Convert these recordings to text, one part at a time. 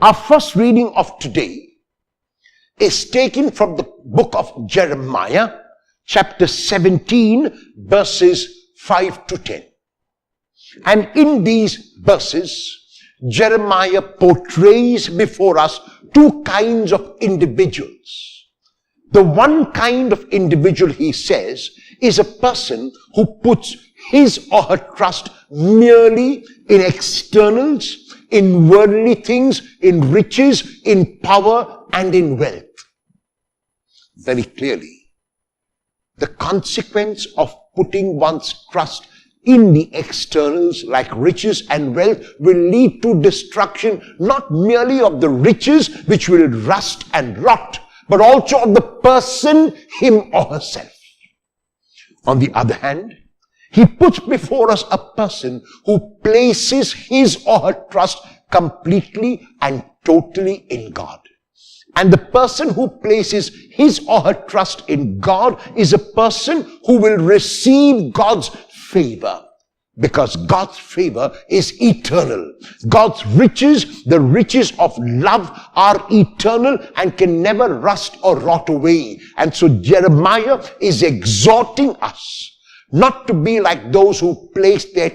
Our first reading of today is taken from the book of Jeremiah, chapter 17, verses 5 to 10. And in these verses, Jeremiah portrays before us two kinds of individuals. The one kind of individual, he says, is a person who puts his or her trust merely in externals, in worldly things, in riches, in power, and in wealth. Very clearly, the consequence of putting one's trust in the externals like riches and wealth will lead to destruction, not merely of the riches which will rust and rot, but also of the person, him or herself. On the other hand, he puts before us a person who places his or her trust completely and totally in God. And the person who places his or her trust in God is a person who will receive God's favor, because God's favor is eternal. God's riches, the riches of love, are eternal and can never rust or rot away. And so Jeremiah is exhorting us not to be like those who place their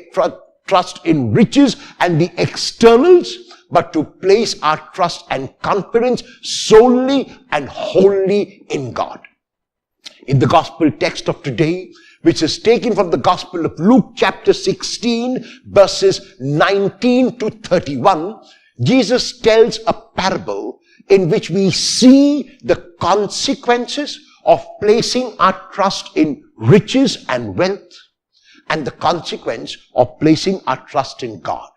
trust in riches and the externals, but to place our trust and confidence solely and wholly in God. In the gospel text of today, which is taken from the Gospel of Luke chapter 16, verses 19 to 31, Jesus tells a parable in which we see the consequences of placing our trust in riches and wealth, and the consequence of placing our trust in God.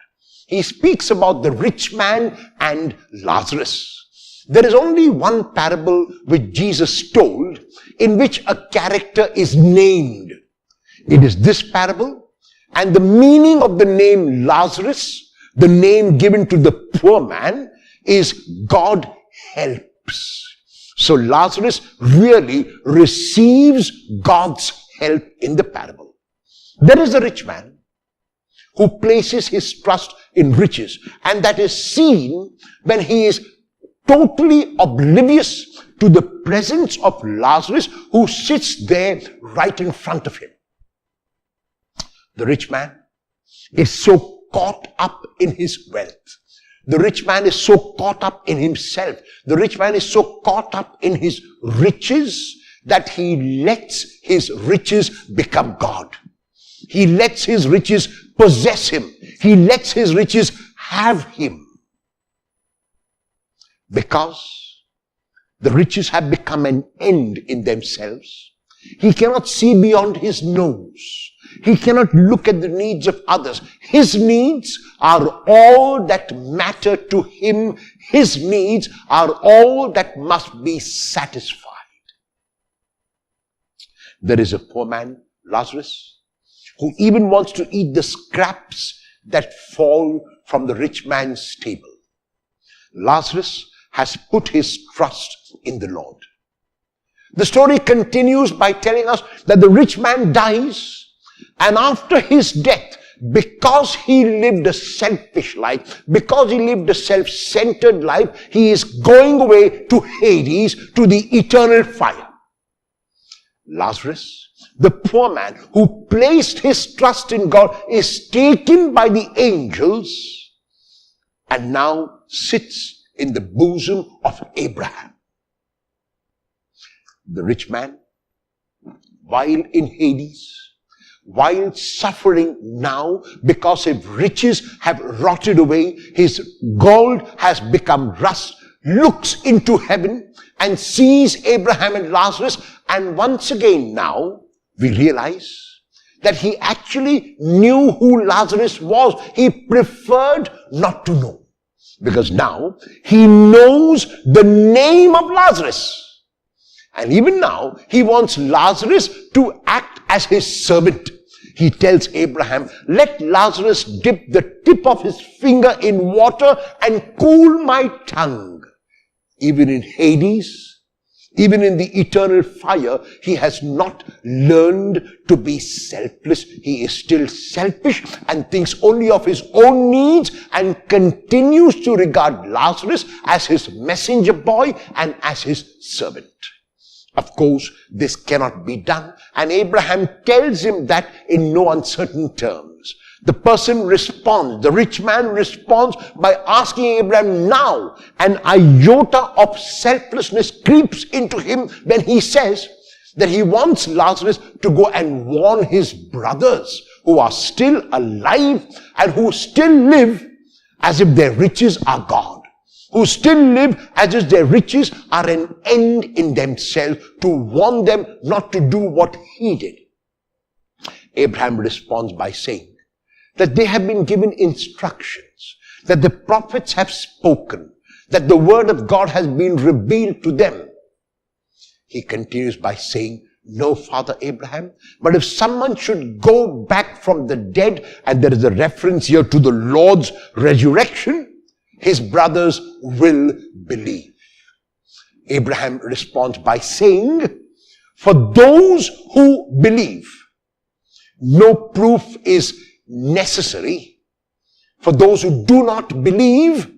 He speaks about the rich man and Lazarus. There is only one parable which Jesus told in which a character is named. It is this parable, and the meaning of the name Lazarus, the name given to the poor man, is God helps. So Lazarus really receives God's help in the parable. There is a rich man who places his trust in riches, and that is seen when he is totally oblivious to the presence of Lazarus, who sits there right in front of him. The rich man is so caught up in his wealth. The rich man is so caught up in himself. The rich man is so caught up in his riches that he lets his riches become God. He lets his riches possess him. He lets his riches have him. Because the riches have become an end in themselves. He cannot see beyond his nose. He cannot look at the needs of others. His needs are all that matter to him. His needs are all that must be satisfied. There is a poor man, Lazarus, who even wants to eat the scraps that fall from the rich man's table. Lazarus has put his trust in the Lord. The story continues by telling us that the rich man dies, and after his death, because he lived a selfish life, because he lived a self-centered life, he is going away to Hades, to the eternal fire. Lazarus, the poor man who placed his trust in God, is taken by the angels and now sits in the bosom of Abraham. The rich man, while in Hades, while suffering now because his riches have rotted away, his gold has become rust, looks into heaven and sees Abraham and Lazarus, and once again now we realize that he actually knew who Lazarus was. He preferred not to know, because now he knows the name of Lazarus. And even now, he wants Lazarus to act as his servant. He tells Abraham, let Lazarus dip the tip of his finger in water and cool my tongue. Even in Hades, Even in the eternal fire, he has not learned to be selfless. He is still selfish and thinks only of his own needs and continues to regard Lazarus as his messenger boy and as his servant. Of course, this cannot be done, and Abraham tells him that in no uncertain terms. The person responds, the rich man responds by asking Abraham now. An iota of selflessness creeps into him when he says that he wants Lazarus to go and warn his brothers who are still alive and who still live as if their riches are God, who still live as if their riches are an end in themselves, to warn them not to do what he did. Abraham responds by saying that they have been given instructions, that the prophets have spoken, that the word of God has been revealed to them. He continues by saying, no, Father Abraham, but if someone should go back from the dead, and there is a reference here to the Lord's resurrection, his brothers will believe. Abraham responds by saying, for those who believe, no proof is necessary. For those who do not believe,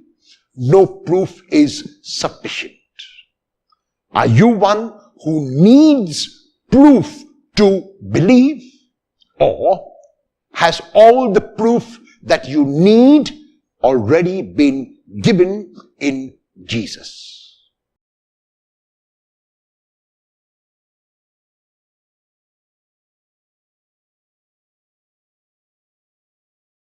no proof is sufficient. Are you one who needs proof to believe? Or has all the proof that you need already been given in Jesus?